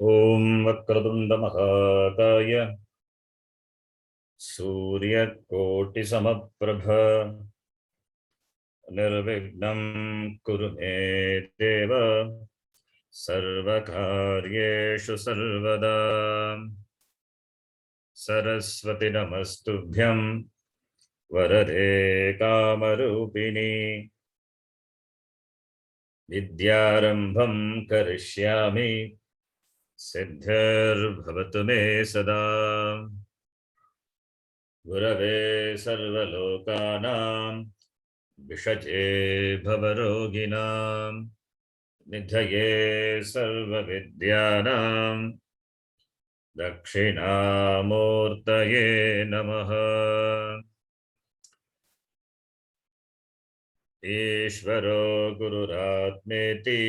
ॐ वक्रतुण्ड महाकाय सूर्यकोटिसमप्रभ निर्विघ्नं कुरु मे देव सर्वकार्येषु सर्वदा। सरस्वती नमस्तुभ्यं वरदे कामरूपिणी विद्यारम्भं करिष्यामि सिद्धिर्भवतु मे सदा। गुरवे सर्वलोकानां विषजे भवरोगिणां निधये सर्वविद्यानां दक्षिणामूर्तये नमः। ईश्वरो गुरुरात्मेति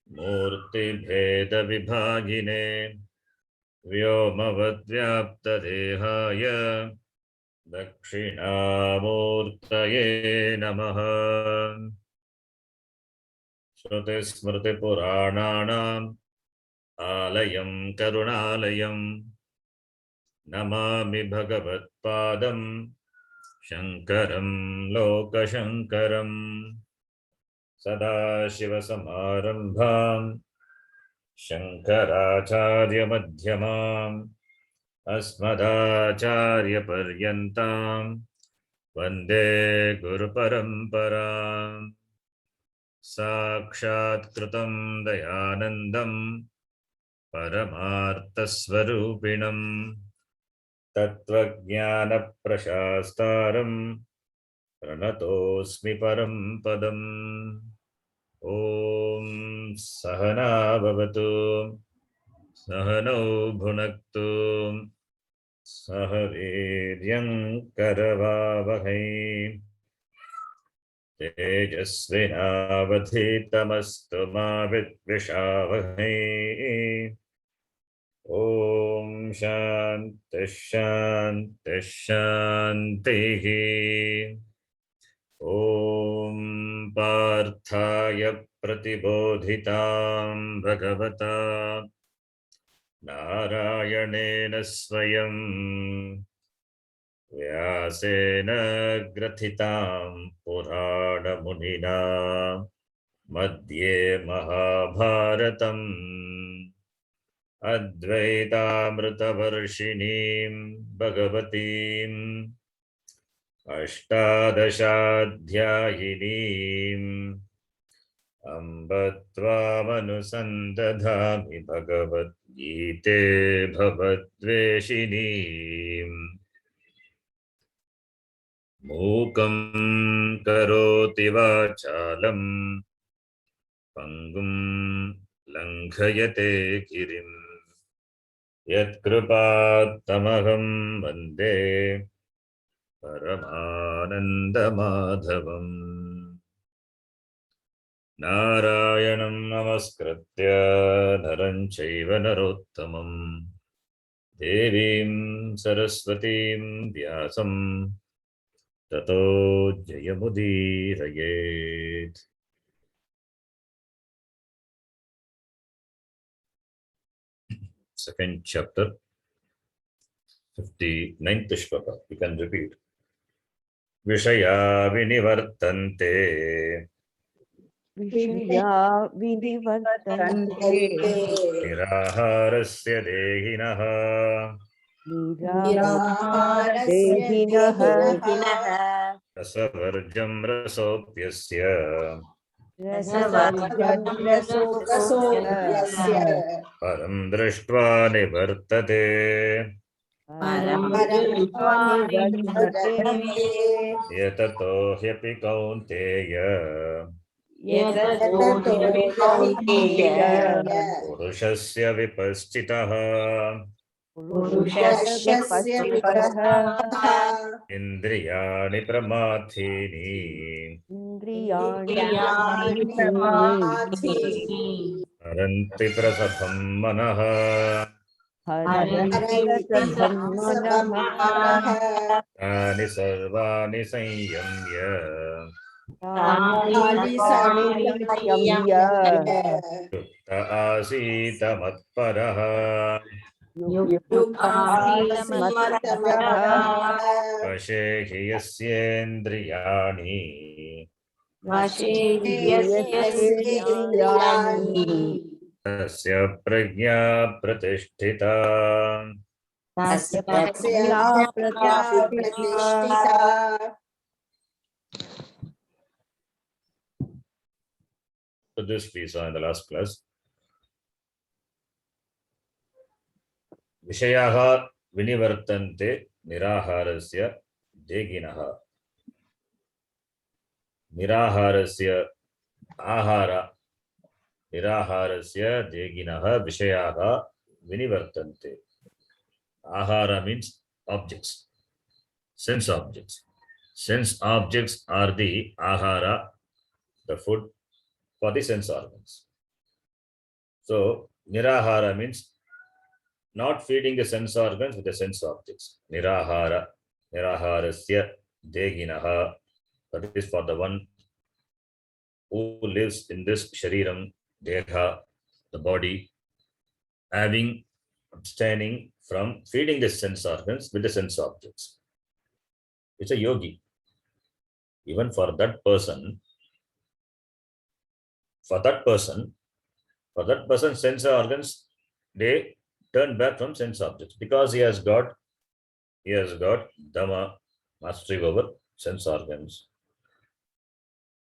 मूर्तिभेदविभागिने व्योमवद्व्याप्तदेहाय दक्षिणामूर्तये नमः। श्रुतिस्मृतिपुराणानाम् आलयं करुणालयं नमामि भगवत्पादं शङ्करं लोकशङ्करं। सदाशिवसमारम्भां शङ्कराचार्यमध्यमाम् अस्मदाचार्यपर्यन्तां वन्दे गुरुपरम्पराम्। साक्षात्कृतं दयानन्दं परमार्थस्वरूपिणं तत्त्वज्ञानप्रशास्तारं प्रणतोऽस्मि परं पदम्। ॐ सहना भवतु सहनौ भुनक्तु सह वीर्यं करवावहै तेजस्विनावधीतमस्तु मा विद्विषावहै। ॐ शान्तिः शान्तिः शान्तिः। ॐ पार्थाय प्रतिबोधितां भगवता नारायणेन स्वयं व्यासेन ग्रथितां पुराणमुनिना मध्ये महाभारतम् अद्वैतामृतवर्षिणीं भगवतीम् अष्टादशाध्यायिनीम् अम्ब त्वामनुसन्दधामि भगवद्गीते भवद्वेषिणीम्। मूकं करोति वाचालं पङ्गुं लङ्घयते गिरिं यत्कृपात्तमहं वन्दे परमानन्दमाधवम्। नारायणं नमस्कृत्य नरं चैव नरोत्तमं देवीं सरस्वतीं व्यासं ततो जयमुदीरयेत्। Second chapter, 59th shloka. You can repeat. Vishaya vinivartante विषया विनिवर्तन्ते निराहारस्य देहिनः देहिनः रसवर्जं रसोऽप्यस्य रसवर्जन्यसोऽप्यस्य परं दृष्ट्वा निवर्तते। यततो ह्यपि कौन्तेय पुरुषस्य विपश्चितः इन्द्रियाणि प्रमाथीनि हरन्ति प्रसभं मनः तानि सर्वाणि संयम्य तानि सर्वाणि संयम्य युक्त आसीत मत्परः युक्तासीत्मत्परः वशे हि यस्येन्द्रियाणि यस्येन्द्रियाणि तस्य प्रज्ञा प्रतिष्ठिता. तस्य प्रज्ञा प्रतिष्ठिता। So this we saw in the last class. विषयाः विनिवर्तन्ते निराहारस्य देगिनः. निराहारस्य आहार निराहारस्य देगिनः विषयाः विनिवर्तन्ते. Ahara means objects, sense objects. Sense objects are the ahara, the food for the sense organs. So nirahara means not feeding the sense organs with the sense objects. Nirahara, niraharasya deginaha. That is for the one who lives in this shariram, deha, the body, having abstaining from feeding the sense organs with the sense objects. It's a yogi. Even for that person, sense organs, they turn back from sense objects because he has got Dhamma, mastery over sense organs.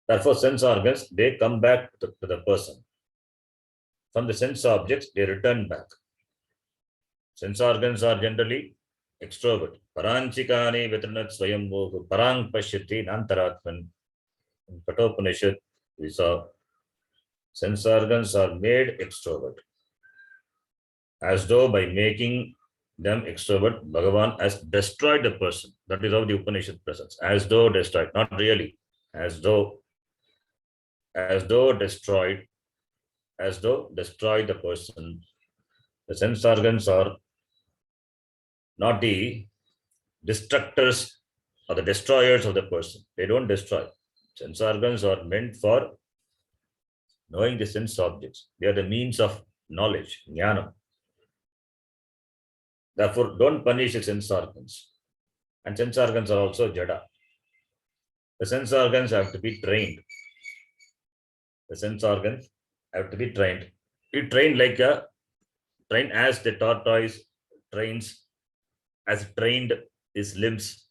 Therefore, sense organs, they come back to the person. From the sense objects, they return back. Sense organs are generally extrovert. Paranchikani vetranat swayambhu parang pashyati nantaratman. In Kathopanishad, we saw sense organs are made extrovert. As though by making them extrovert, Bhagavan has destroyed the person. That is how the Upanishad presents. As though destroyed, not really. As though destroyed the person. The sense organs are not the destructors or the destroyers of the person. They don't destroy. Sense organs are meant for knowing the sense objects. They are the means of knowledge, jnana. Therefore, don't punish the sense organs. And sense organs are also jada. The sense organs have to be trained. The sense organs have to be trained. You train like train as the tortoise trains, as trained his limbs.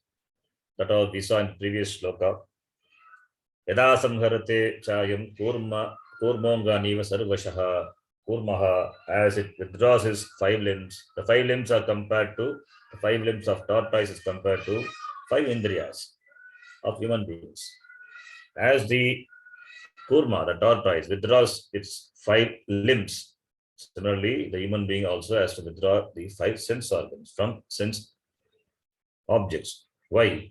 That all we saw in the previous shloka. Yada samharate chayam kurmonganiva sarvashaha. Kurmaha, as it withdraws his 5 limbs. The 5 limbs are compared to, the 5 limbs of tortoise is compared to 5 indriyas of human beings. As the kurma, the tortoise, withdraws its 5 limbs, similarly, the human being also has to withdraw the 5 sense organs from sense objects. Why?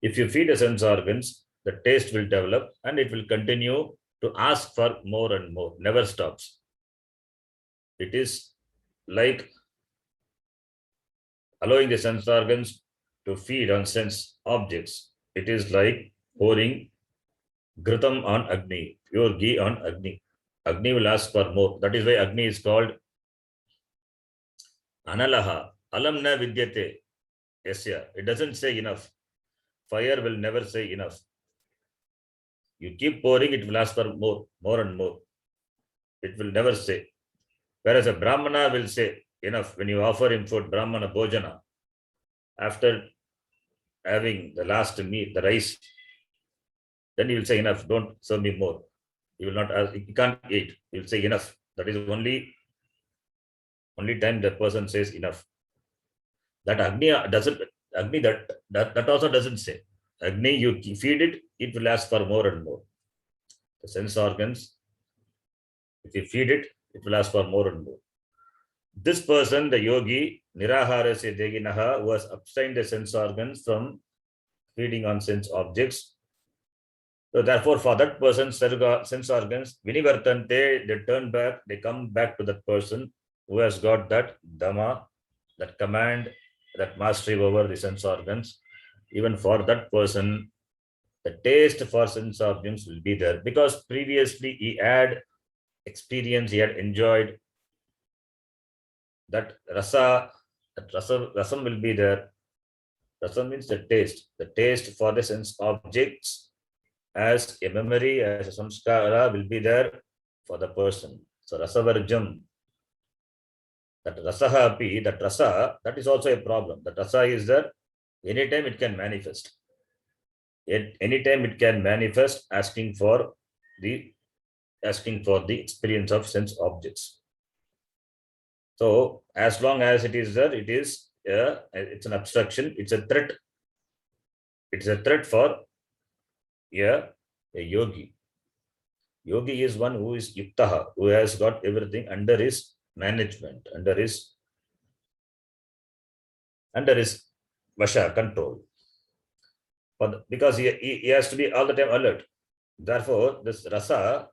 If you feed the sense organs, the taste will develop and it will continue to ask for more and more, never stops. It is like allowing the sense organs to feed on sense objects. It is like pouring ghritam on Agni, pure ghee on Agni. Agni will ask for more. That is why Agni is called Analaha. Alam na vidyate. Yasya. It doesn't say enough. Fire will never say enough. You keep pouring, it will ask for more and more. It will never say. Whereas a Brahmana will say enough. When you offer him food, Brahmana Bhojana, after having the last meal, the rice, then he will say enough, don't serve me more. He will not ask, he can't eat. He will say enough. That is only time the person says enough. That Agni doesn't, Agni that also doesn't say. Agni, you feed it, it will ask for more and more. The sense organs, if you feed it, it will ask for more and more. This person, the yogi, niraharasya deginaha, who has abstained the sense organs from feeding on sense objects. So therefore, for that person, sense organs, vinivartante, they turn back, they come back to that person who has got that dhamma, that command, that mastery over the sense organs. Even for that person, the taste for sense objects will be there because previously he had experience, he had enjoyed that rasa, rasam will be there. Rasam means the taste for the sense objects as a memory, as a samskara will be there for the person. So rasavarjam, that rasaha api, that rasa, that is also a problem. That rasa is there, anytime it can manifest. At any time it can manifest asking for the experience of sense objects. So as long as it is there, it is it's an obstruction, it's a threat. It's a threat for a yogi. Yogi is one who is yuktaha, who has got everything under his management, under his vasha, control. Because he has to be all the time alert. Therefore, this rasa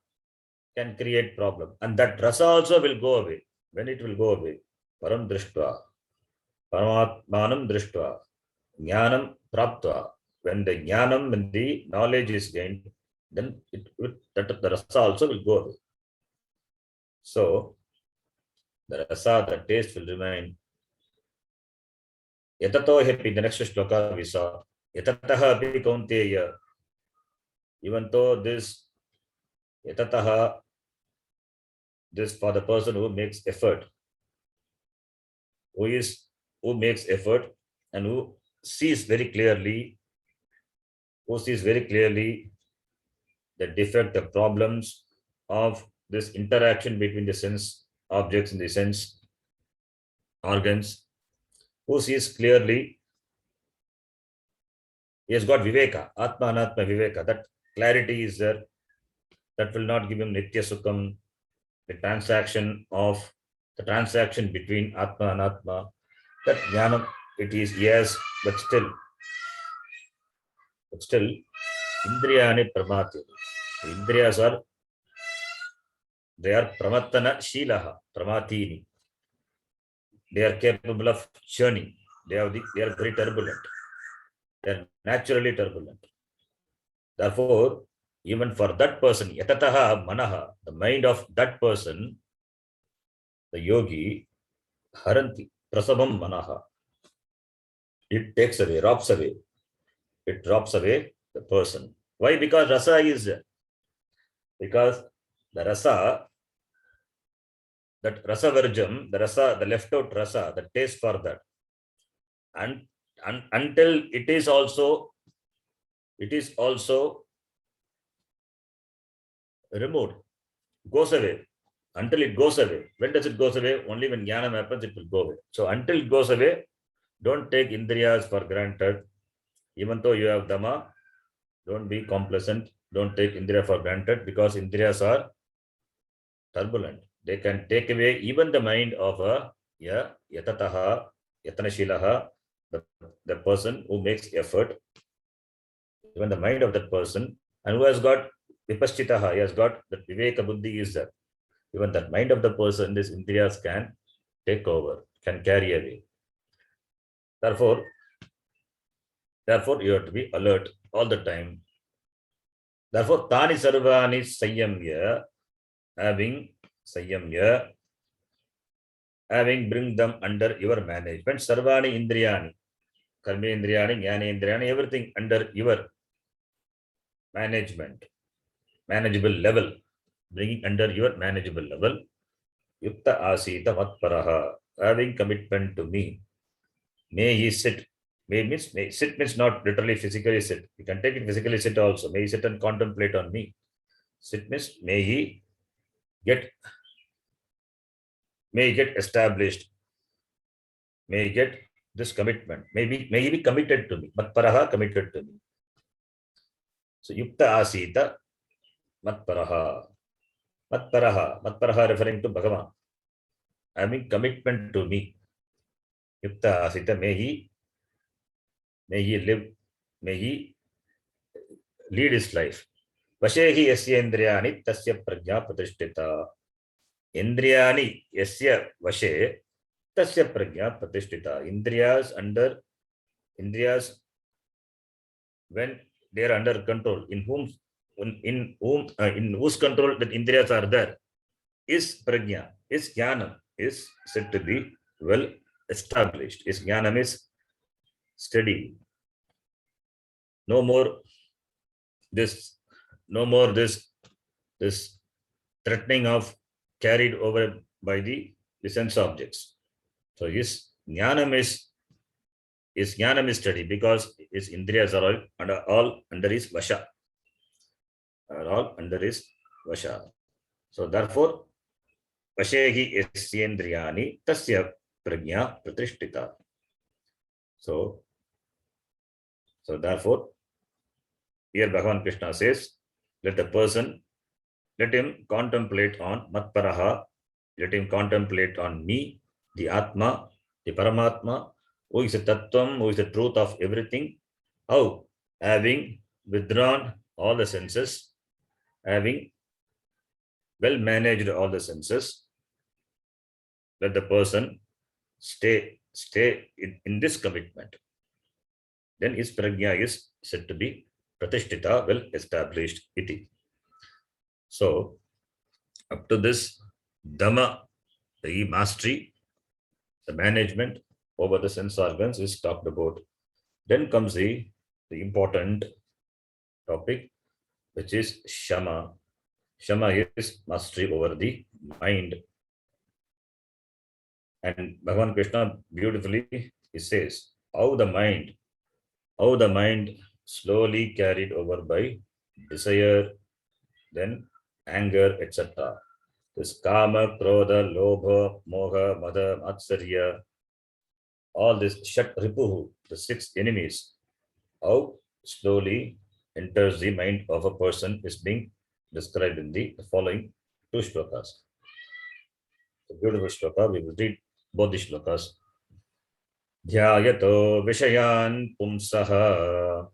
can create problem. And that rasa also will go away. When it will go away? Param drishtva, paramatmanam drishtva, jnanam praptva. When the jnanam, when the knowledge is gained, then the rasa also will go away. So, the rasa, the taste will remain. Yatato happy, the next shloka we saw. Yatataha api kaunteya. Even though this yatataha, this for the person who makes effort, who makes effort and who sees very clearly the defect, the problems of this interaction between the sense objects and the sense organs, who sees clearly, he has got viveka, atma anatma viveka, that clarity is there, that will not give him nitya sukham, the transaction between atma and atma, that jnanam it is, yes, but still indriyani pramati. Indriyas they are pramattana shilaha, pramatini. They are capable of churning. They are very turbulent. They are naturally turbulent. Therefore, even for that person, yatataha manaha, the mind of that person, the yogi, haranti, prasabam manaha. It takes away, robs away. It drops away the person. Why? Because rasa is there. Because the rasa, that rasa varjam, the left out rasa, the taste for that. And until it is also removed, goes away. Until it goes away. When does it goes away? Only when jnanam happens, it will go away. So until it goes away, don't take indriyas for granted. Even though you have dhamma, don't be complacent. Don't take indriya for granted because indriyas are turbulent. They can take away even the mind of a yatataha, yatanashilaha, the person who makes effort, even the mind of that person, and who has got vipaschitaha, he has got that viveka buddhi is there. Even that mind of the person, these indriyas can take over, can carry away. Therefore, you have to be alert all the time. Therefore, tani sarvani sayyamya, having bring them under your management. Sarvani indriyani, karmendriyani, jnanendriyani, everything under your management, manageable level, bringing under your manageable level. Yukta asita matparaha, having commitment to me. May he sit. May sit means not literally physically sit. You can take it physically sit also. May he sit and contemplate on me. Sit means may he get established. May he get this commitment. May he be committed to me. Matparaha, committed to me. So yukta asita matparaha. Matparaha referring to Bhagavan. Having commitment to me. Yukta asita, may he live, may he lead his life. Vashehi yasya indriyani tasya prajna pratishtita. Indriyani yasya vashe tasya prajna pratishtita. Indriyas, when they are under control. In whose control that indriyas are there is prajna, is jnanam, is said to be well established. Is jnanam is steady. No more this threatening of carried over by the sense objects. So his jnanam is steady because his indriyas are all under his vasha. Are all under his vasha. So therefore, vashehi yasyendriyani tasya prajna pratishtita. So therefore, here Bhagavan Krishna says, let him contemplate on matparaha, let him contemplate on me, the Atma, the Paramatma, who is the Tattvam, who is the truth of everything. How? Having withdrawn all the senses, having well managed all the senses, let the person stay in this commitment. Then his prajna is said to be pratishtita, well established iti. So up to this dhamma, the mastery, the management over the sense organs is talked about. Then comes the important topic, which is shama. Shama is mastery over the mind. And Bhagavan Krishna beautifully he says how the mind slowly carried over by desire, then anger, etc. This kama, krodha, lobha, moha, mada, matsarya, all this shat ripuhu, the 6 enemies, how slowly enters the mind of a person is being described in the following 2 shlokas. The beautiful shloka, we will read both the shlokas. Dhyayato vishayan pumsaha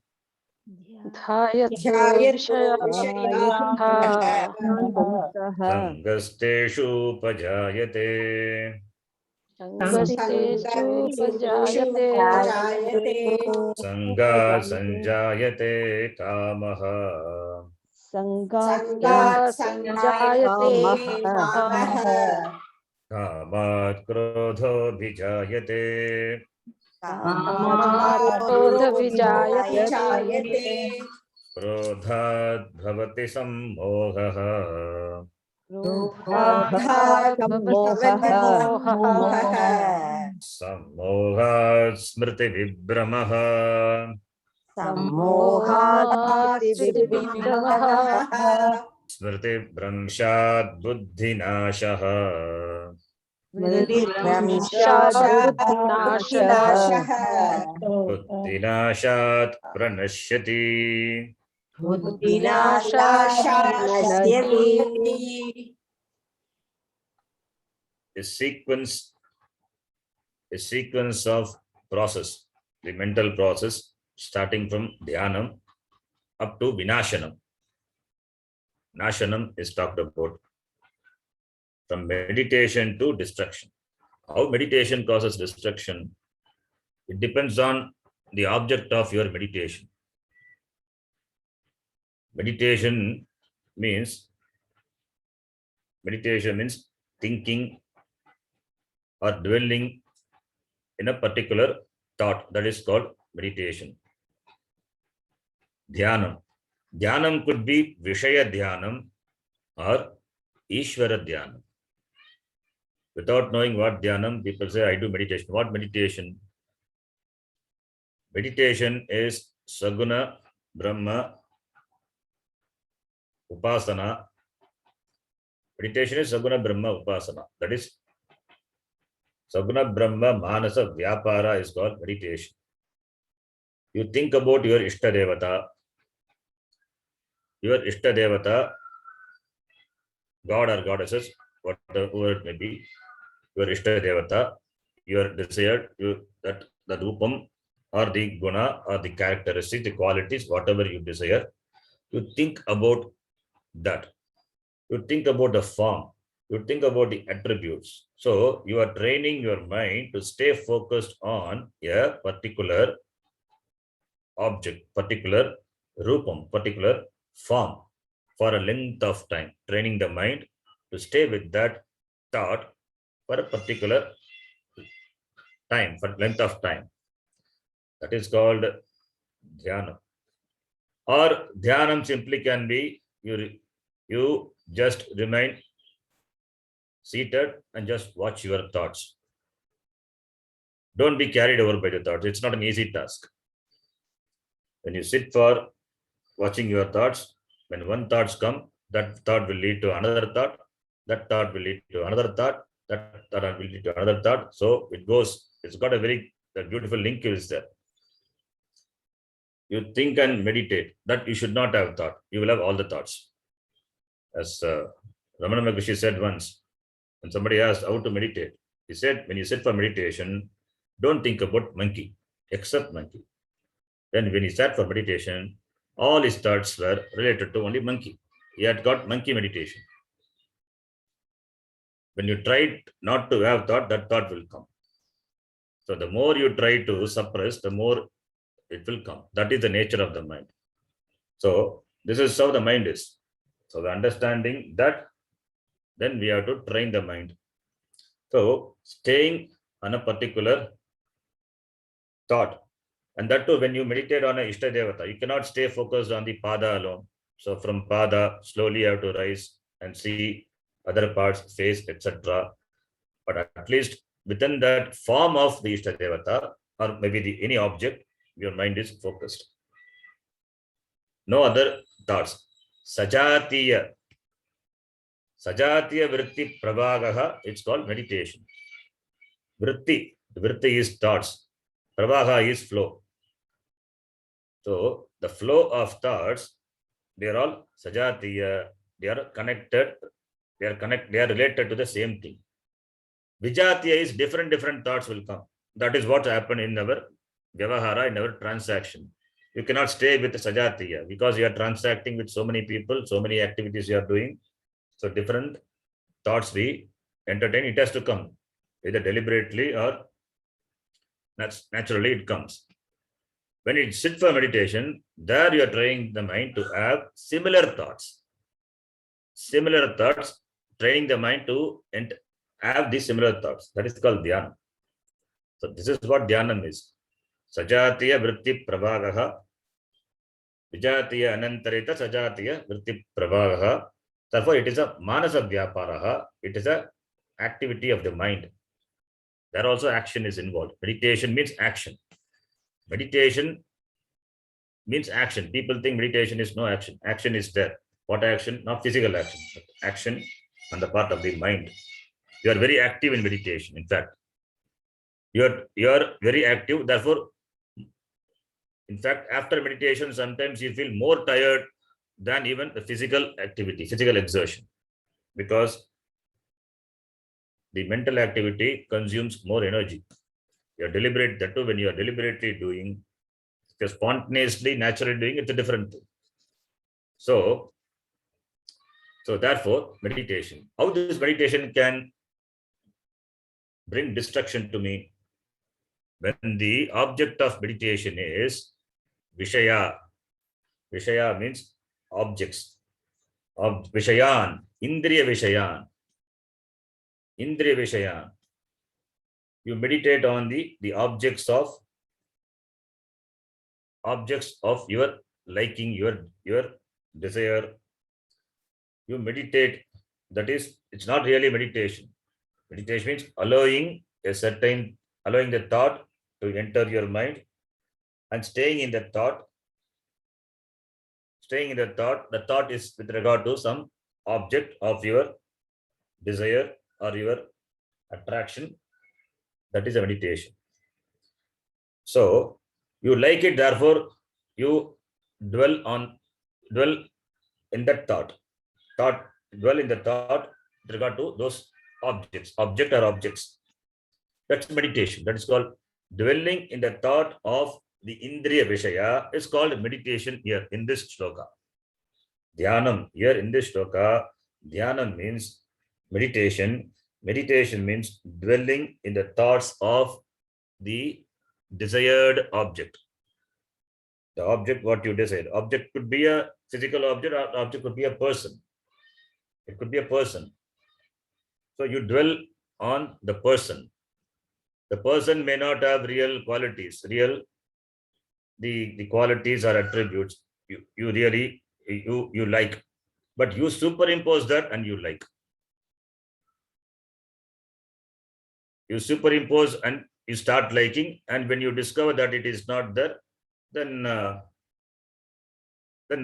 Sangasteshu pajayate Sanga sanjayate kamaha Kamat krodho bhijayate Krodhat bhavati sammohaha Sammohat smriti vibramaha Smriti bhramshat buddhinashaha Buddhinashat pranashyati A sequence of process, the mental process starting from dhyanam up to vinashanam. Nashanam is talked about from meditation to destruction. How meditation causes destruction? It depends on the object of your meditation. Meditation means thinking or dwelling in a particular thought. That is called meditation. Dhyanam. Dhyanam could be Vishaya Dhyanam or Ishvara Dhyanam. Without knowing what Dhyanam, people say, I do meditation. What meditation? Meditation is Saguna Brahma Upasana. Meditation is Saguna Brahma Upasana. That is Saguna Brahma Manasa Vyapara is called meditation. You think about your Ishta Devata. Your Ishta Devata, God or goddesses, whatever it may be, your Ishta Devata, your desired, that the Rupam or the Guna or the characteristics, the qualities, whatever you desire, you think about that. You think about the form. You think about the attributes. So you are training your mind to stay focused on a particular object, particular Rupam, particular form, for a length of time, training the mind to stay with that thought for a particular time, for length of time. That is called dhyana. Or dhyanam simply can be you just remain seated and just watch your thoughts. Don't be carried over by the thoughts. It's not an easy task. When you sit for watching your thoughts, when one thoughts come, that thought will lead to another thought, that thought will lead to another thought, that thought will lead to another thought. So it goes, it's got a very beautiful link is there. You think and meditate, that you should not have thought. You will have all the thoughts. As Ramana Maharshi said once, when somebody asked how to meditate, he said, when you sit for meditation, don't think about monkey, except monkey. Then when he sat for meditation, all his thoughts were related to only monkey. He had got monkey meditation. When you try not to have thought, that thought will come. So the more you try to suppress, the more it will come. That is the nature of the mind. So this is how the mind is. So the understanding that, then we have to train the mind. So staying on a particular thought, and that too when you meditate on a Ishta Devata, you cannot stay focused on the Pada alone. So from Pada, slowly you have to rise and see other parts, face, etc. But at least within that form of the Ishta Devata, or maybe any object, your mind is focused. No other thoughts. Sajatiya vritti prabhagaha, it's called meditation. Vritti is thoughts. Prabhaga is flow. So the flow of thoughts, they are all sajatiya, they are connected, they are related to the same thing. Vijatiya is different thoughts will come. That is what happened in our Vyavahara, in our transaction. You cannot stay with Sajatiya because you are transacting with so many people, so many activities you are doing. So different thoughts we entertain, it has to come either deliberately or naturally it comes. When you sit for meditation, there you are training the mind to have similar thoughts. Similar thoughts, training the mind to have these similar thoughts. That is called dhyana. So this is what dhyanam is. Sajatiya vritti prabhagaha, vijatiya anantarita sajatiya vritti prabhagaha. Therefore, it is a manasa vyaparaha. It is a activity of the mind. There also action is involved. Meditation means action. Meditation means action. People think meditation is no action. Action is there. What action? Not physical action, but action on the part of the mind. You are very active in meditation. In fact, you are very active. Therefore, in fact, after meditation, sometimes you feel more tired than even the physical activity, physical exertion, because the mental activity consumes more energy. You are deliberate, that too, when you are deliberately doing, if you're spontaneously, naturally doing, it's a different thing. So therefore, meditation. How this meditation can bring destruction to me? When the object of meditation is Vishaya. Vishaya means objects. Vishayan, Indriya Vishayan. Indriya Vishayan. You meditate on the objects of your liking, your desire. You meditate. That is, it's not really meditation. Meditation means allowing the thought to enter your mind and staying in the thought. The thought is with regard to some object of your desire or your attraction. That is a meditation. So you like it, therefore you dwell in that thought. Dwell in the thought with regard to those objects. That's meditation. That is called dwelling in the thought of the Indriya Vishaya is called meditation here in this shloka. Dhyanam, here in this shloka, dhyanam means meditation. Meditation means dwelling in the thoughts of the desired object. The object, what you decide. Object could be a physical object, or object could be a person. It could be a person. So you dwell on the person. The person may not have real qualities, the qualities or attributes you really you like, but you superimpose that and you like. You superimpose and you start liking, and when you discover that it is not there, then the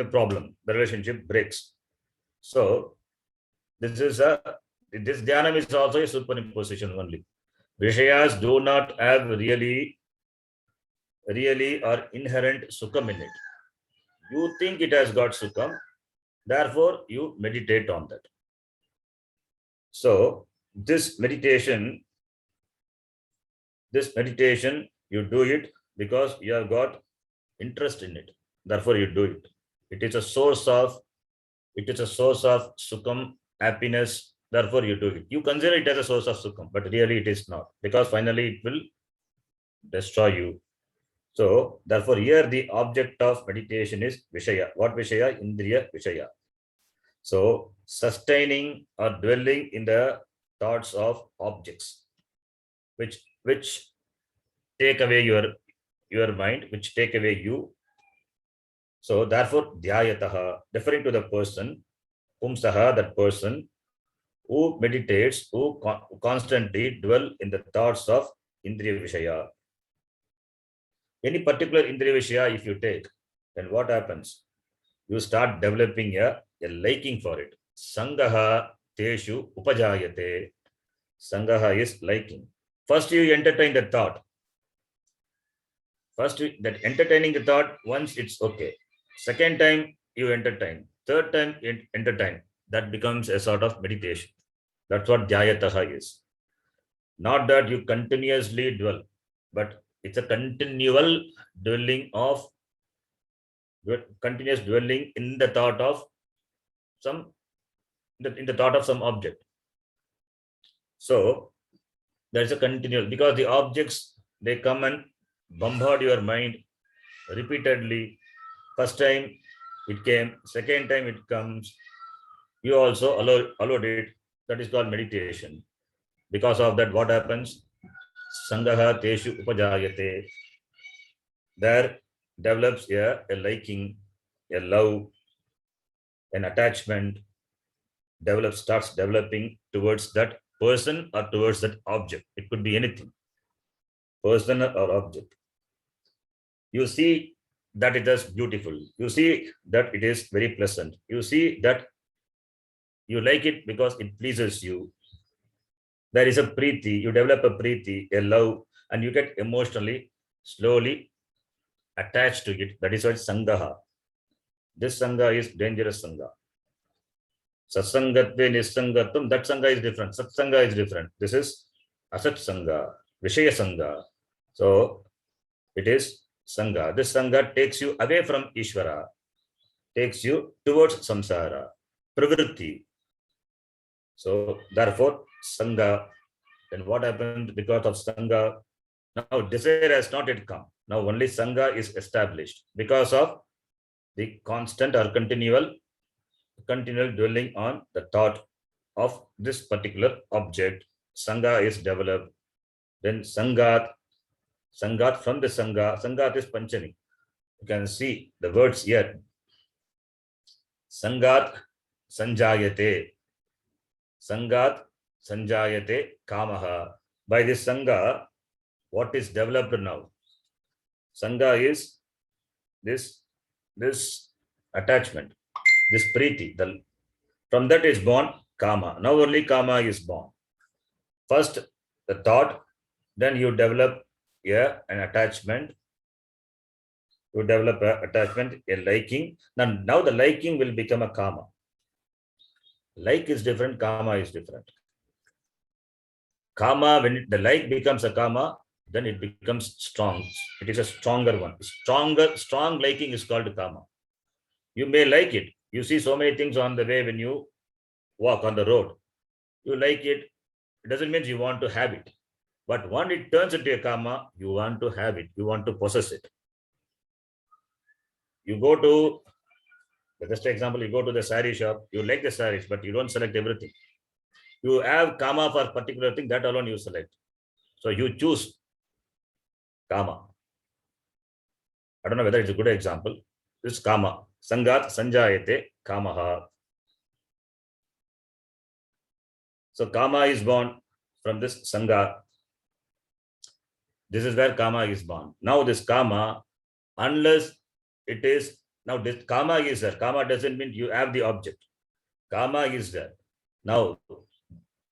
problem, the relationship breaks. So this dhyana is also a superimposition only. Vishayas do not have really or inherent sukham in it. You think it has got sukham, therefore you meditate on that. So this meditation, you do it because you have got interest in it. Therefore you do it. It is a source of sukham, happiness. Therefore you do it. You consider it as a source of sukham, but really it is not, because finally it will destroy you. So therefore here the object of meditation is Vishaya. What Vishaya? Indriya Vishaya. So sustaining or dwelling in the thoughts of objects, which take away your mind, which take away you. So therefore dhyayataha, referring to the person, pumsaha, that person who meditates, who constantly dwell in the thoughts of Indriya Vishaya. Any particular Indriya Vishaya if you take, then what happens? You start developing a liking for it. Sangaha teshu upajayate. Sangaha is liking. First you entertain the thought. That entertaining the thought, once it's okay. Second time you entertain. Third time you entertain. That becomes a sort of meditation. That's what dhyayataha is. Not that you continuously dwell, but it's a continuous dwelling in the thought of some object. So there's a continual, because the objects, they come and bombard your mind repeatedly. First time it came, second time it comes, you also allowed it. That is called meditation. Because of that, what happens? Sangaha teshu upajayate. There develops a liking, a love, an attachment, starts developing towards that person or towards that object. It could be anything, person or object. You see that it is beautiful. You see that it is very pleasant. You see that you like it because it pleases you. There is a preeti. You develop a preeti, a love, and you get emotionally, slowly attached to it. That is why sangaha. This sangha is dangerous sangha. Satsangatve nisangatam, that sangha is different. Satsanga is different. This is asat sangha, vishaya sangha. So it is sangha. This sangha takes you away from Ishvara, takes you towards samsara, pravritti. So therefore sangha. Then what happened because of sangha? Now desire has not yet come. Now only sangha is established because of the constant or continual dwelling on the thought of this particular object. Sangha is developed. Then sangat from the sangat is panchami. You can see the words here. Sangat sanjayate kamaha. By this sangha, what is developed now? Sangha is this attachment, this preeti. From that is born kama. Now only kama is born. First the thought, then you develop an attachment. You develop a liking. Now the liking will become a kama. Like is different, kama is different. Kama, when the like becomes a kama, then it becomes strong. It is a stronger one. Strong liking is called kama. You may like it. You see so many things on the way when you walk on the road. You like it. It doesn't mean you want to have it. But when it turns into a kama, you want to have it. You want to possess it. You go to, the best example, you go to the saree shop, you like the sarees, but you don't select everything. You have kama for particular thing, that alone you select. So you choose kama. I don't know whether it's a good example. This kama. Sangat sanjayate kamaha. So kama is born from this sanga. This is where kama is born. Now this kama, unless it is, now this kama is there. Kama doesn't mean you have the object. Kama is there. Now,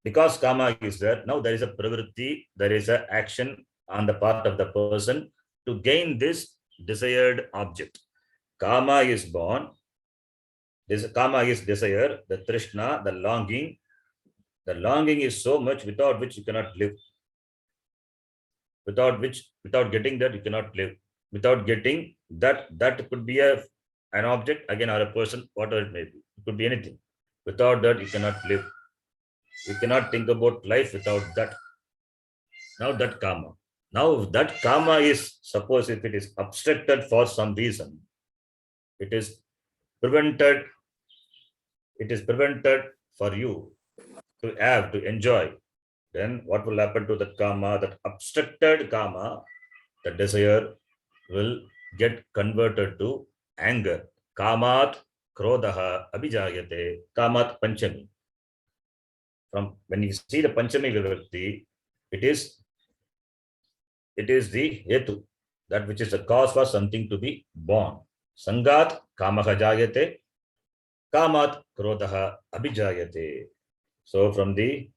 because kama is there, now there is a pravritti, there is an action on the part of the person to gain this desired object. Kama is born. This kama is desire, the trishna, the longing. The longing is so much without which you cannot live. Without getting that, you cannot live. Without getting that could be an object again or a person, whatever it may be. It could be anything. Without that, you cannot live. You cannot think about life without that. Now that karma. Now that karma is, suppose if it is obstructed for some reason, it is prevented for you to have, to enjoy, then what will happen to that karma? That obstructed karma, the desire will get converted to anger. Kamat krodaha abhijayate. Kamat panchami. From when you see the panchami vibhakti, it is the hetu, that which is the cause for something to be born. Sangat kamaha jayate. Kamat krodaha abhijayate. So from the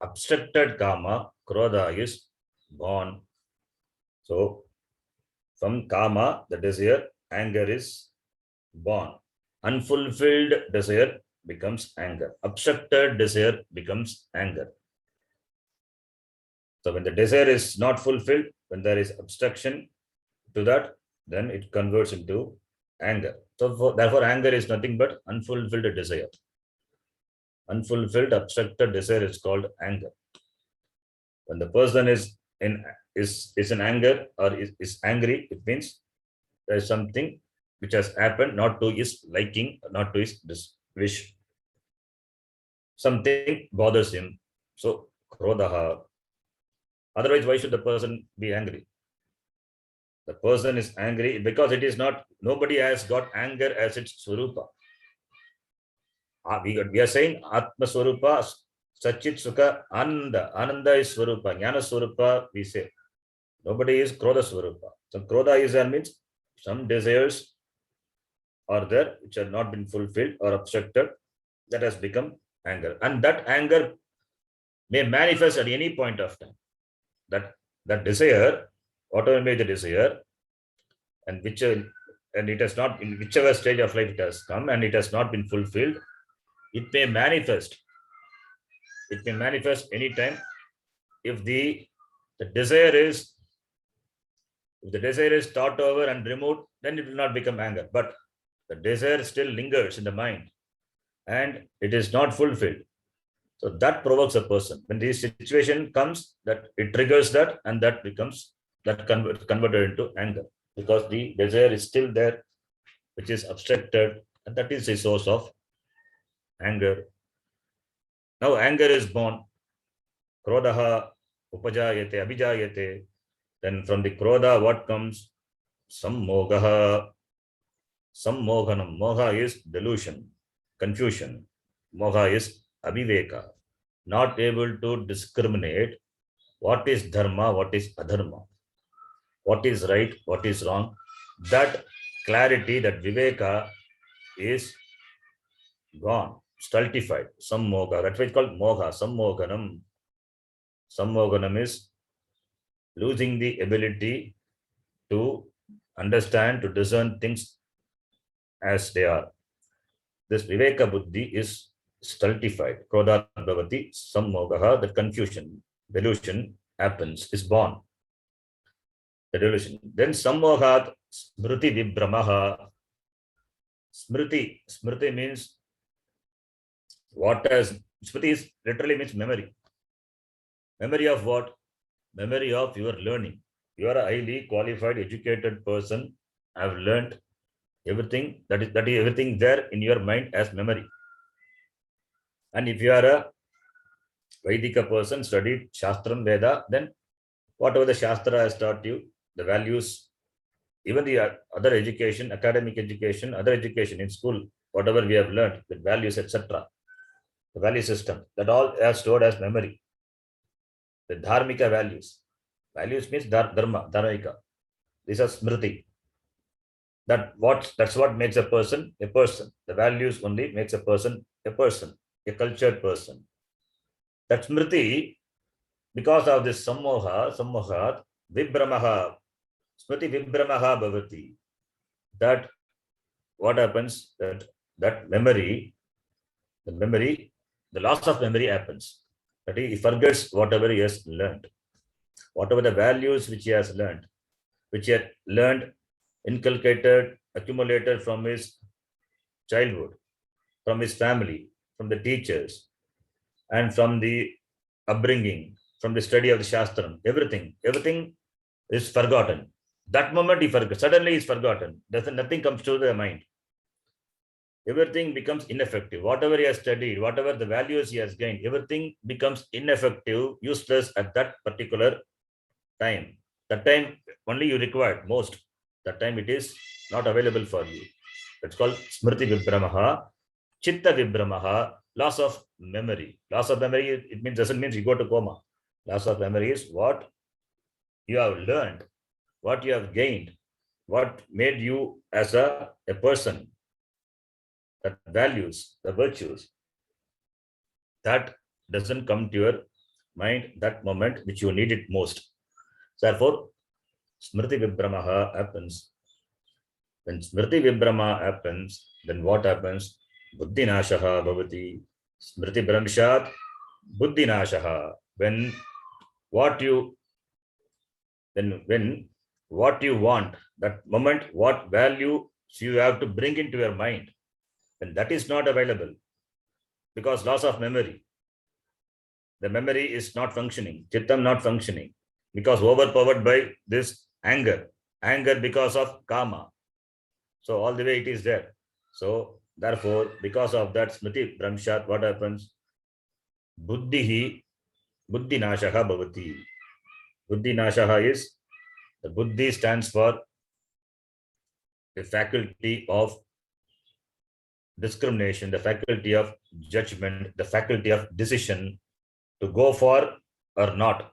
obstructed kama, krodha is born. So from kama, the desire, anger is born. Unfulfilled desire becomes anger. Obstructed desire becomes anger. So when the desire is not fulfilled, when there is obstruction to that, then it converts into anger. So therefore, anger is nothing but unfulfilled desire. Unfulfilled, obstructed desire is called anger. When the person is in anger or is angry, it means there is something which has happened not to his liking, not to his wish. Something bothers him. So krodaha. Otherwise, why should the person be angry? The person is angry because it is not, nobody has got anger as its swarupa. We are saying Atma Swarupa, Sachit Sukha, Ananda. Ananda is Swarupa. Jnana Swarupa, we say. Nobody is Krodha Swarupa. So Krodha is there means some desires are there which have not been fulfilled or obstructed. That has become anger. And that anger may manifest at any point of time. That desire, whatever may the desire, and it has not, in whichever stage of life it has come and it has not been fulfilled, it may manifest. It may manifest anytime. If the desire is thought over and removed, then it will not become anger. But the desire still lingers in the mind and it is not fulfilled. So that provokes a person. When this situation comes, that it triggers that, and that becomes converted into anger, because the desire is still there, which is obstructed, and that is a source of anger. Now anger is born. Krodaha upajayate, abhijayate. Then from the krodha, what comes? Sammogaha. Sammohanam. Moha is delusion, confusion. Moha is abhiveka. Not able to discriminate what is dharma, what is adharma, what is right, what is wrong. That clarity, that viveka is gone, stultified. Sammoga. That's why it's called moha. Sammoganam. Sammoganam is losing the ability to understand, to discern things as they are. This viveka buddhi is stultified. Krodha bhavati sammogaha, the confusion, delusion happens, is born. The delusion. Then sammohat smriti vibhramaha. Smriti means smriti is literally means memory. Memory of what? Memory of your learning. You are a highly qualified, educated person. Have learned Everything that is everything there in your mind as memory. And if you are a Vedika person, studied Shastram, Veda, then whatever the Shastra has taught you, the values, even the other education, academic education, other education in school, whatever we have learned, the values, etc., the value system, that all are stored as memory. The dharmika values. Values means dharma, dharmika. These are smriti. That's what makes a person a person. The values only makes a person, a cultured person. That smriti, because of this sammohat, vibhramaha, smriti vibhramaha bhavati. That what happens, that memory, the loss of memory happens. That he forgets whatever he has learned, whatever the values which he has learned, inculcated, accumulated from his childhood, from his family, from the teachers, and from the upbringing, from the study of the Shastram, everything is forgotten. That moment he forgot, suddenly is forgotten. Nothing comes to the mind. Everything becomes ineffective. Whatever he has studied, whatever the values he has gained, everything becomes ineffective, useless at that particular time. That time only you required most. That time it is not available for you. It's called smriti vibhramaha, chitta vibhramaha, loss of memory. Loss of memory, it doesn't mean you go to coma. Loss of memory is what you have learned, what you have gained, what made you as a person, the values, the virtues, that doesn't come to your mind that moment which you need it most. Therefore, smriti vibhramaha happens. When smriti vibhrama happens, then what happens? Buddhi nashaha bhavati. Smriti bhramshat, buddhi nashaha. When what you want, that moment, what value you have to bring into your mind, when that is not available, because loss of memory, the memory is not functioning, chittam not functioning, because overpowered by this anger because of kama. So all the way it is there. So therefore, because of that smriti bhramshat, what happens? Buddhi nashaha bhavati. Buddhi nashaha is, the buddhi stands for the faculty of discrimination, the faculty of judgment, the faculty of decision to go for or not,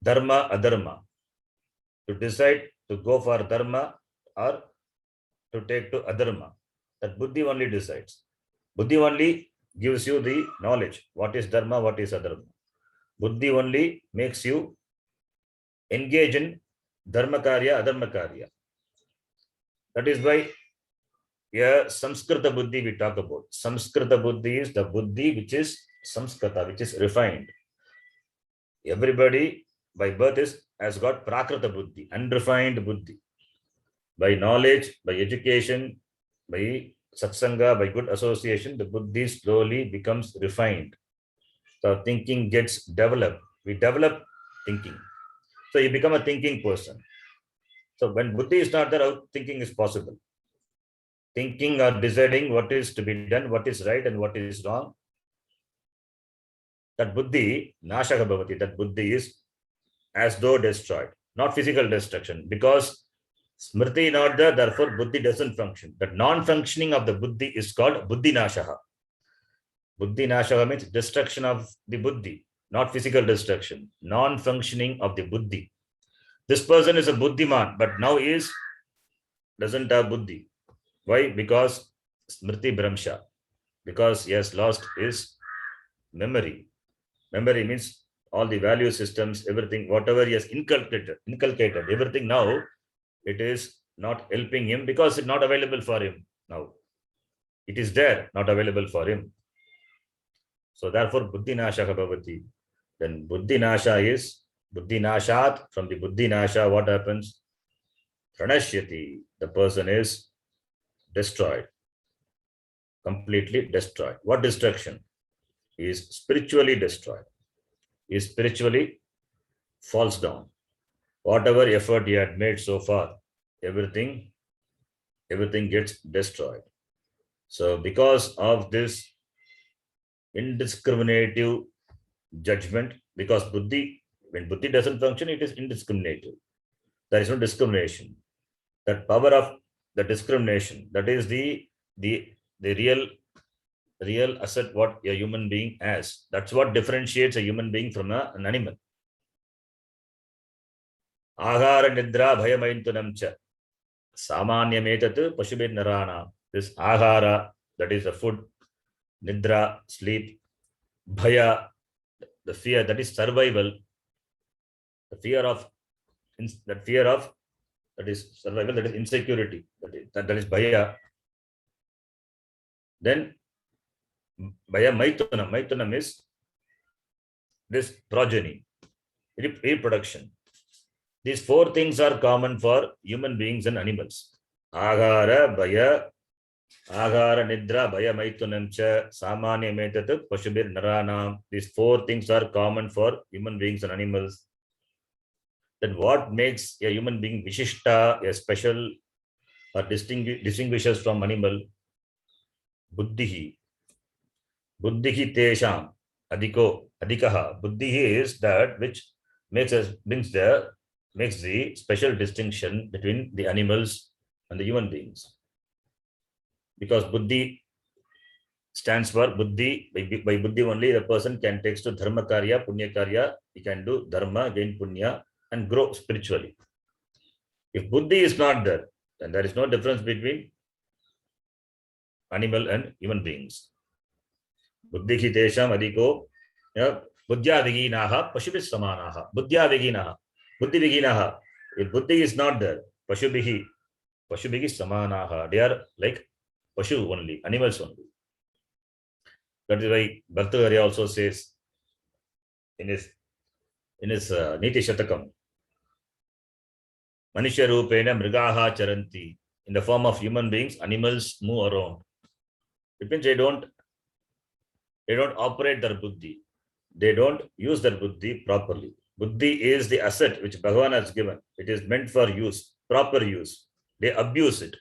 dharma, adharma, to decide to go for dharma or to take to adharma. That buddhi only decides. Buddhi only gives you the knowledge. What is dharma, what is adharma. Buddhi only makes you engage in dharma karya, adharma karya. That is why Samskrita buddhi we talk about. Samskrita buddhi is the buddhi which is Samskrita, which is refined. Everybody by birth has got prakrita buddhi, unrefined buddhi. By knowledge, by education, by satsanga, by good association, the buddhi slowly becomes refined. So thinking gets developed. We develop thinking. So you become a thinking person. So when buddhi is not there, how thinking is possible? Thinking or deciding what is to be done, what is right and what is wrong. That buddhi, nashaka bhavati, that buddhi is as though destroyed, not physical destruction, because smriti not there, therefore buddhi doesn't function. The non-functioning of the buddhi is called buddhi nashaha. Buddhi nashaha means destruction of the buddhi, not physical destruction, non-functioning of the buddhi. This person is a buddhiman, but now doesn't have buddhi. Why? Because smriti bhramsha, because he has lost his memory. Memory means all the value systems, everything, whatever he has inculcated, everything now, it is not helping him because it's not available for him now. It is there, not available for him. So therefore, buddhi nasha bhavati. Then buddhi nasha is, buddhi nashat, from the buddhi nasha, what happens? Pranashyati, the person is destroyed, completely destroyed. What destruction? He is spiritually destroyed. He spiritually falls down. Whatever effort he had made so far, everything everything gets destroyed. So because of this indiscriminative judgment, because buddhi, when buddhi doesn't function, it is indiscriminative. There is no discrimination. That power of the discrimination, that is the real asset what a human being has. That's what differentiates a human being from an animal. Ahara nidra bhayamaintunam cha samanyametat pashubir narana. This ahara, that is the food, nidra, sleep, bhaya, the fear, that is survival, the fear of that is survival, that is insecurity, that is bhaya. Then bhaya maitunam is this progeny, reproduction. These four things are common for human beings and animals. Agara, bhaya, agara, nidra, bhaya, maitunam cha, samanya metat, pashubir naranam. These four things are common for human beings and animals. Then what makes a human being vishishta, a special or distinguishes from animal? Buddhihi. Buddhihi tesham adikaha. Buddhihi is that which makes the special distinction between the animals and the human beings. Because buddhi stands for buddhi. By buddhi only the person can take to dharma karya, punya karya. He can do dharma, gain punya, and grow spiritually. If buddhi is not there, then there is no difference between animal and human beings. Buddhi tesham adiko buddhya viginaha pashubhis samanaha. Buddhya viginaha. Buddhi viginaha. If buddhi is not there, pashubhihi samanaha. They are like pashu only, animals only. That is why Bhartagari also says in his Niti Shatakam, Manishya Rupena Mrigaha Charanti. In the form of human beings, animals move around. It means they don't operate their buddhi. They don't use their buddhi properly. Buddhi is the asset which Bhagavan has given. It is meant for use, proper use. They abuse it.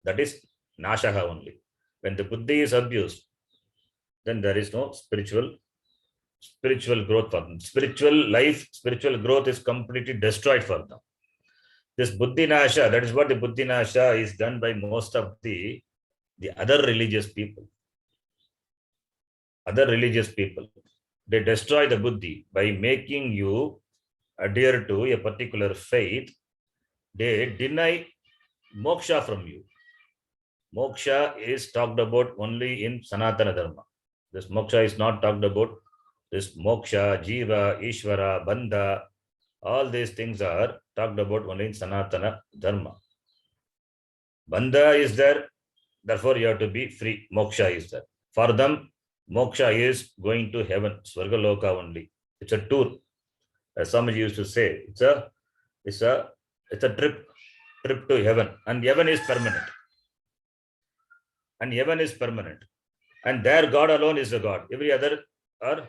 That is nashaha only. When the buddhi is abused, then there is no spiritual growth for them. Spiritual growth is completely destroyed for them. This buddhi nasha, that is what the buddhi nasha is done by most of the other religious people. They destroy the buddhi by making you adhere to a particular faith. They deny moksha from you. Moksha is talked about only in Sanatana Dharma. This moksha is not talked about. This moksha, jiva, ishvara, bandha, all these things are talked about only in Sanatana Dharma. Bandha is there, therefore you have to be free. Moksha is there. For them, moksha is going to heaven, Swargaloka only. It's a tour. As Swamiji used to say, it's a trip to heaven. And heaven is permanent. And their God alone is the God. Every other are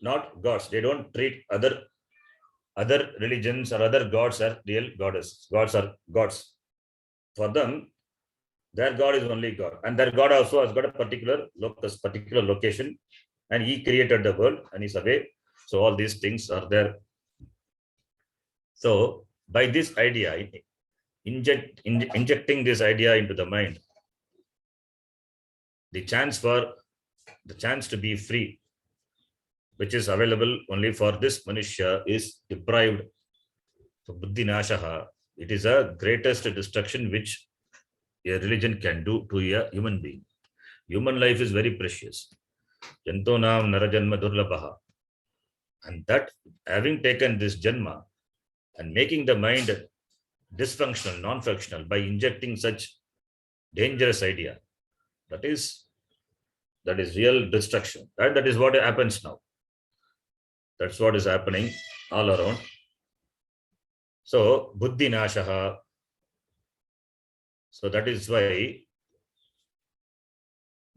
not gods. They don't treat other religions or other gods as real goddesses. Gods are gods. For them, their God is only God. And their God also has got a particular location. And he created the world and is away. So all these things are there. So by this idea, injecting this idea into the mind, the chance to be free, which is available only for this Manushya, is deprived. So buddhi nashaha, it is a greatest destruction which a religion can do to a human being. Human life is very precious. Jantonam narajanma durlabhaha. And that, having taken this janma and making the mind dysfunctional, non-functional by injecting such dangerous idea, that is real destruction. That is what happens now. That's what is happening all around. So buddhi nashaha. So that is why,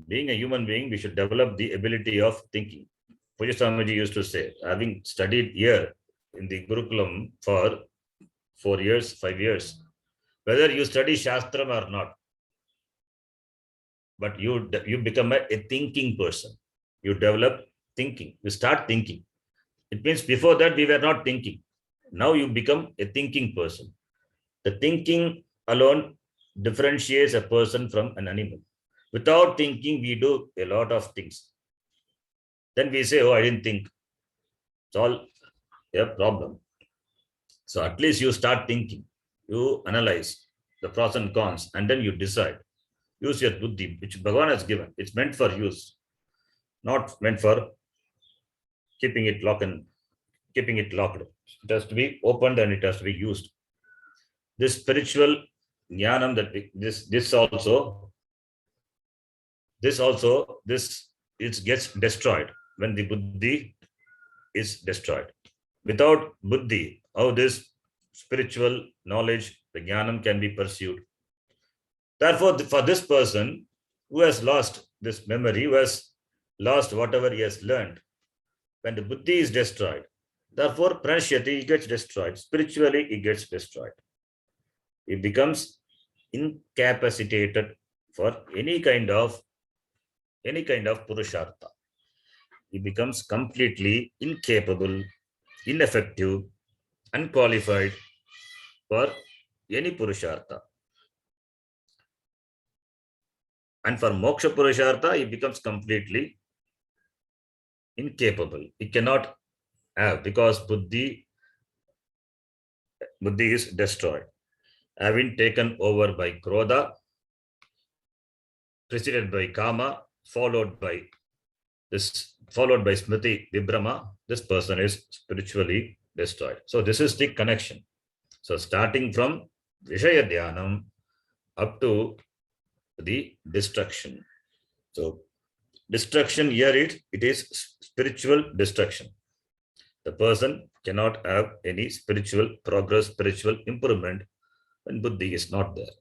being a human being, we should develop the ability of thinking. Pujya Swamiji used to say, having studied here in the Gurukulam for 4 years, 5 years, whether you study Shastram or not, but you become a thinking person. You develop thinking. You start thinking. It means before that we were not thinking. Now you become a thinking person. The thinking alone differentiates a person from an animal. Without thinking, we do a lot of things. Then we say, oh, I didn't think. It's all a problem. So at least you start thinking. You analyze the pros and cons, and then you decide. Use your buddhi, which Bhagavan has given. It's meant for use, not meant for keeping it locked. It has to be opened and it has to be used. This spiritual jnanam that it gets destroyed when the buddhi is destroyed. Without buddhi, how this spiritual knowledge, the jnanam can be pursued. Therefore, for this person who has lost this memory, who has lost whatever he has learned, when the buddhi is destroyed, therefore, pranashyati, he gets destroyed. Spiritually, he gets destroyed. He becomes incapacitated for any kind of purushartha. He becomes completely incapable, ineffective, unqualified for any purushartha. And for moksha purushartha, he becomes completely incapable. He cannot have, because buddhi is destroyed, having taken over by krodha, preceded by kama, followed by smriti vibhrama. This person is spiritually destroyed. So this is the connection. So starting from Vishaya Dhyanam up to the destruction. So destruction here, it is spiritual destruction. The person cannot have any spiritual progress, spiritual improvement when buddhi is not there.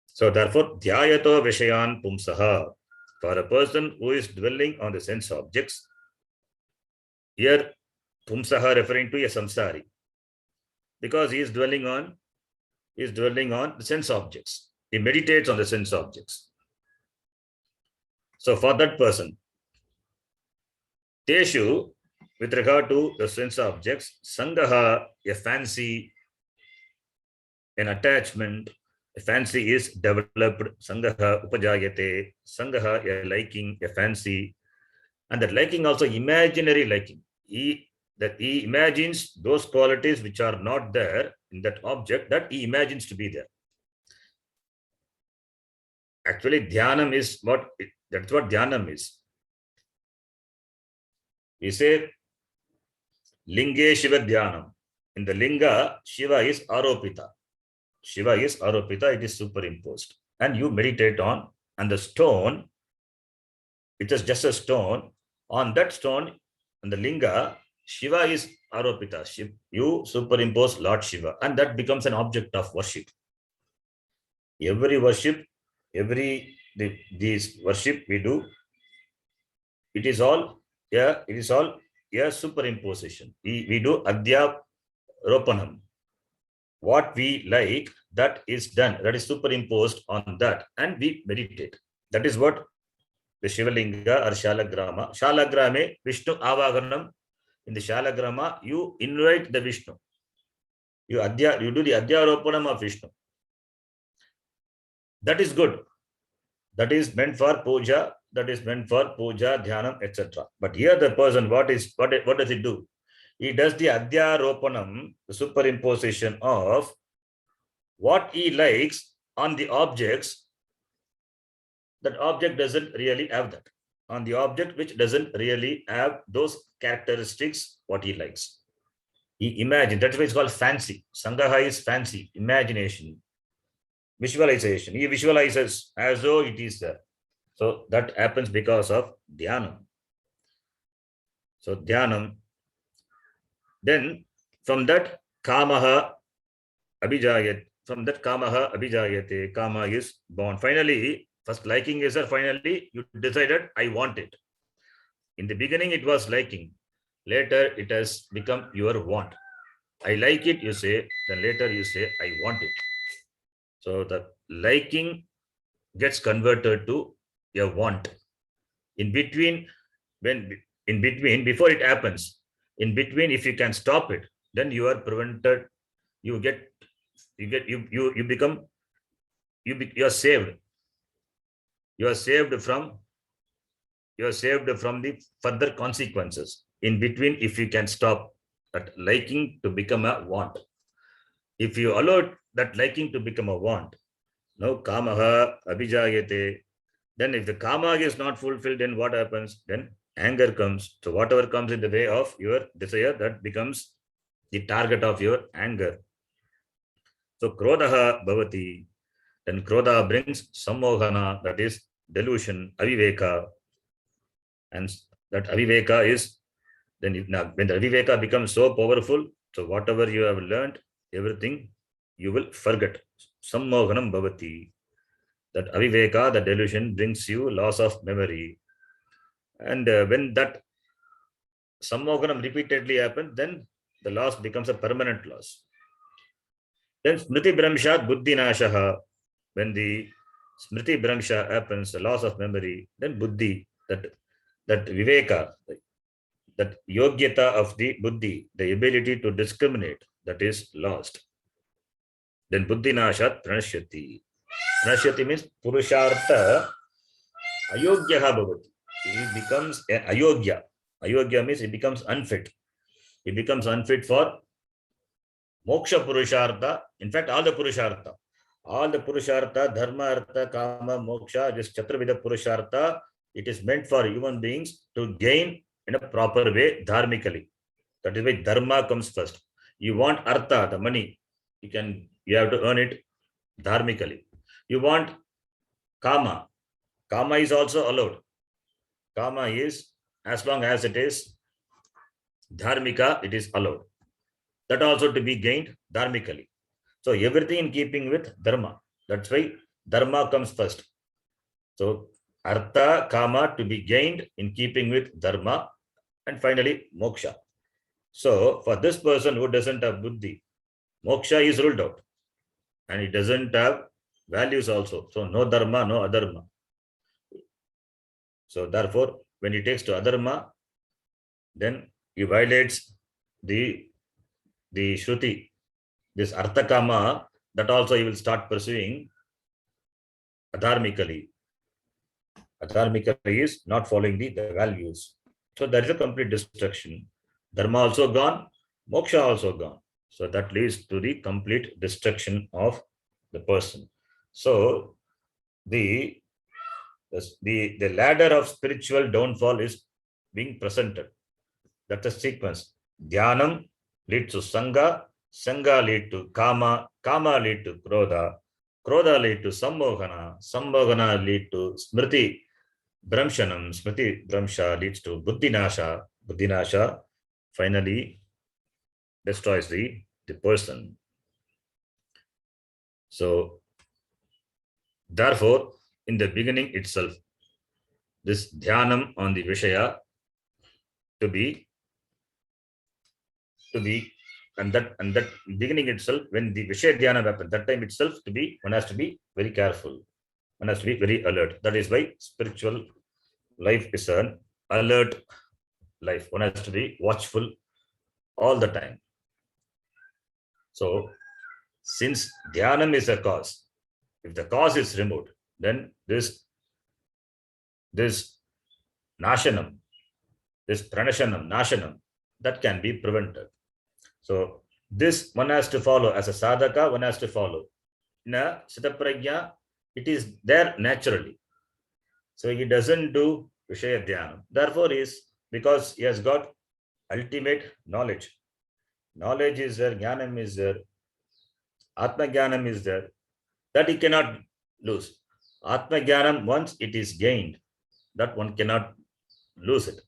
So therefore, dhyayato vishayan pumsaha, for a person who is dwelling on the sense objects, here pumsaha referring to a samsari, because he is dwelling on the sense objects. He meditates on the sense objects. So for that person, teshu, with regard to the sense objects, sangaha, a fancy, an attachment, a fancy is developed, sangaha upajayate, sangaha, a liking, a fancy, and that liking also imaginary liking. He imagines those qualities which are not there in that object, that he imagines to be there. Actually, dhyanam is that's what dhyanam is. We say linge shiva dhyanam. In the linga, Shiva is aropita. Shiva is aropita, it is superimposed. And you meditate on, and the stone, it is just a stone. On that stone, in the linga, Shiva is aropita. You superimpose Lord Shiva, and that becomes an object of worship. Every worship, these worship we do, it is all a superimposition. We do adhyaropanam. What we like, that is done, that is superimposed on that, and we meditate. That is what the Shivalinga or Shalagrama. Shalagrame, Vishnu Avaganam. In the Shalagrama, you invite the Vishnu. You do the adhyaropanam of Vishnu. That is good. That is meant for puja. That is meant for puja, dhyanam, etc. But here the person, what does he do? He does the adhyaropanam, the superimposition of what he likes on the objects. That object doesn't really have that. On the object which doesn't really have those characteristics, what he likes. He imagines. That's why it's called fancy. Sangaha is fancy, imagination, visualization. He visualizes as though it is there. So that happens because of dhyanam. So dhyanam. Then from that kamaha abhijayate. From that kamaha abhijayate. Kama is born. Finally, first liking is there. Finally, you decided, I want it. In the beginning, it was liking. Later, it has become your want. I like it, you say. Then later you say, I want it. So the liking gets converted to a want. In between, before it happens, in between, if you can stop it, then you are prevented. You become, you are saved. You are saved from the further consequences. In between, if you can stop that liking to become a want. If you allow that liking to become a want, no kamaha abhijayate, then if the kama is not fulfilled, then what happens? Then anger comes. So whatever comes in the way of your desire, that becomes the target of your anger. So krodha bhavati, then krodha brings sammohana, that is delusion, aviveka. And that aviveka is, then when the aviveka becomes so powerful, so whatever you have learned, everything you will forget. Sammohanam bhavati. That aviveka, the delusion, brings you loss of memory. And when that sammohanam repeatedly happens, then the loss becomes a permanent loss. Then smriti bhramshat buddhi nashaha. When the smriti bhramsha happens, the loss of memory, then buddhi, that viveka, that yogyata of the buddhi, the ability to discriminate, that is lost. Then buddhi nashat pranashyati. Pranashyati means purushartha ayogyaha bhavati. He becomes ayogya. Ayogya means he becomes unfit. He becomes unfit for moksha purushartha. In fact, all the purushartha, dharma, artha, kama, moksha, this chaturvida purushartha, it is meant for human beings to gain in a proper way, dharmically. That is why dharma comes first. You want artha, the money, you have to earn it dharmically. You want kama. Kama is also allowed. Kama is, as long as it is dharmika, it is allowed. That also to be gained dharmically. So everything in keeping with dharma. That's why dharma comes first. So artha, kama to be gained in keeping with dharma, and finally moksha. So for this person who doesn't have buddhi, moksha is ruled out, and it doesn't have values also. So no dharma, no adharma. So therefore, when he takes to adharma, then he violates the shruti, this artha kama, that also he will start pursuing adharmically. Adharmically is not following the values. So there is a complete destruction. Dharma also gone, moksha also gone. So that leads to the complete destruction of the person. So the ladder of spiritual downfall is being presented. That's a sequence. Dhyanam leads to sangha, sangha lead to kama, kama lead to krodha, krodha lead to sammohana, sammohana lead to smriti bhramshanam, smriti bhramsha leads to buddhinasha, buddhinasha finally destroys the person. So therefore, in the beginning itself, this dhyanam on the vishaya to be and that beginning itself, when the vishaya dhyana happens, that time itself one has to be very careful, one has to be very alert. That is why spiritual life is an alert life. One has to be watchful all the time. So since dhyanam is a cause, if the cause is removed, then this nashanam, this pranashanam, nashanam, that can be prevented. So this one has to follow as a sadhaka, one has to follow. In a Sitaprajna, it is there naturally. So he doesn't do Vishaya Dhyana. Therefore, because he has got ultimate knowledge. Knowledge is there, Jnanam is there, Atma Jnanam is there, that he cannot lose. Atma Jnanam, once it is gained, that one cannot lose it.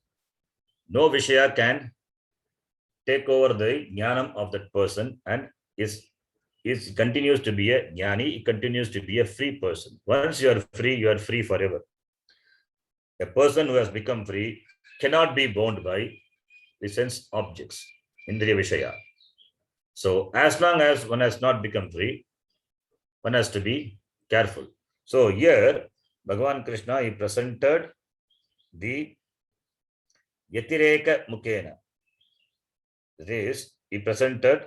No Vishaya can take over the jnanam of that person, and is continues to be a jnani, he continues to be a free person. Once you are free forever. A person who has become free cannot be bound by the sense objects, indriya vishaya. So as long as one has not become free, one has to be careful. So here, Bhagavan Krishna, he presented the Yatireka Mukena. That is, he presented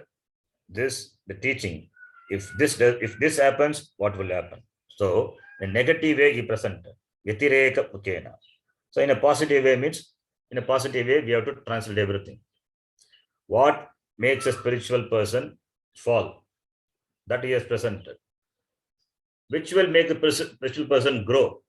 this, the teaching. If this happens, what will happen? So, in a negative way, he presented Yatireka Mukena. So, in a positive way means, in a positive way, we have to translate everything. What makes a spiritual person fall? That he has presented. Which will make a spiritual person grow?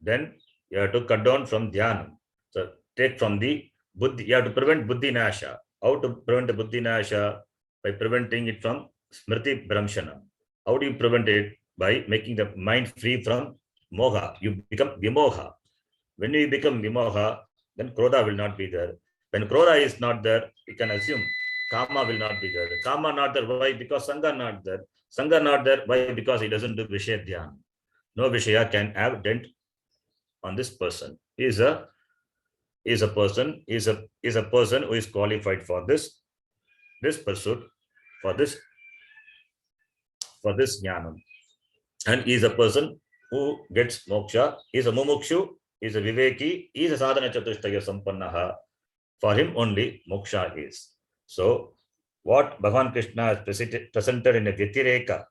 Then you have to cut down from dhyana. So take from the buddhi. You have to prevent buddhi nasha. How to prevent the buddhi nasha? By preventing it from smriti bhramshana. How do you prevent it? By making the mind free from moha. You become vimoha. When you become vimoha, then krodha will not be there. When krodha is not there, you can assume kama will not be there. Kama not there. Why? Because sangha not there. Sangha not there. Why? Because he doesn't do vishaya dhyana. No vishaya can have dent on this person. He is a person who is qualified for this pursuit, for this jnanam, and he is a person who gets moksha. He is a mumukshu, he is a viveki, he is a sadhana chatushtaya sampannaha. For him only moksha is. So what Bhagavan Krishna has presented in a Vyatireka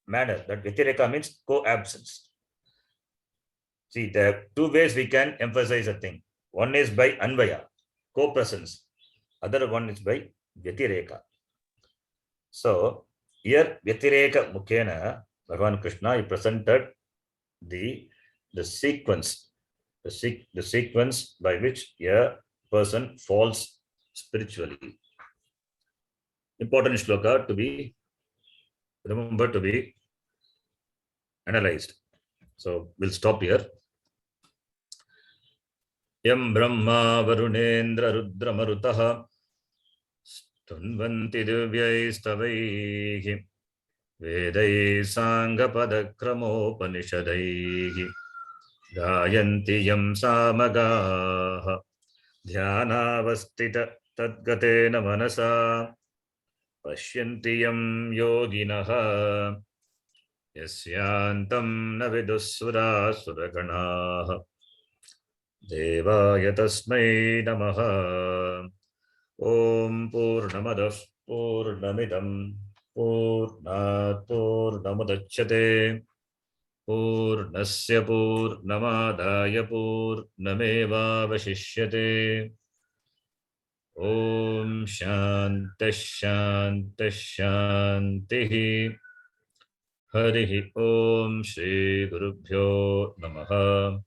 manner, that Vyatireka means co-absence. See, there are two ways we can emphasize a thing. One is by Anvaya, co-presence. Other one is by Vyatireka. So, here Vyatireka Mukena, Bhagavan Krishna, he presented the sequence, the sequence by which a person falls spiritually. Important shloka to be remembered, to be analyzed. So, we'll stop here. Yam Brahma Varunendra Rudra Marutaha Stunvanti Divyaistavaihi Vedai Sangha Padakramopanishadaihi Gayanti Yam Samagaha Dhyanavastita Tadgatena Manasa Pashyanti Yam Yoginaha Yasyantam Navidusura Suraganaha Devaya tasmai namaha. Om Purnamadah Purnamidam Purnat Purnamudachyate Purnasya Purnamadaya Purnameva Vashishyate. Om Shanti Shanti Shanti. Harihi Om Shri Gurubhyo Namaha.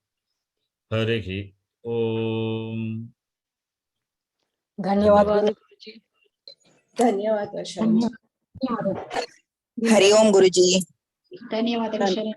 Harihi Om. धन्यवाद गुरुजी. धन्यवाद शर्मा. हरि ओम गुरुजी. धन्यवाद शरण.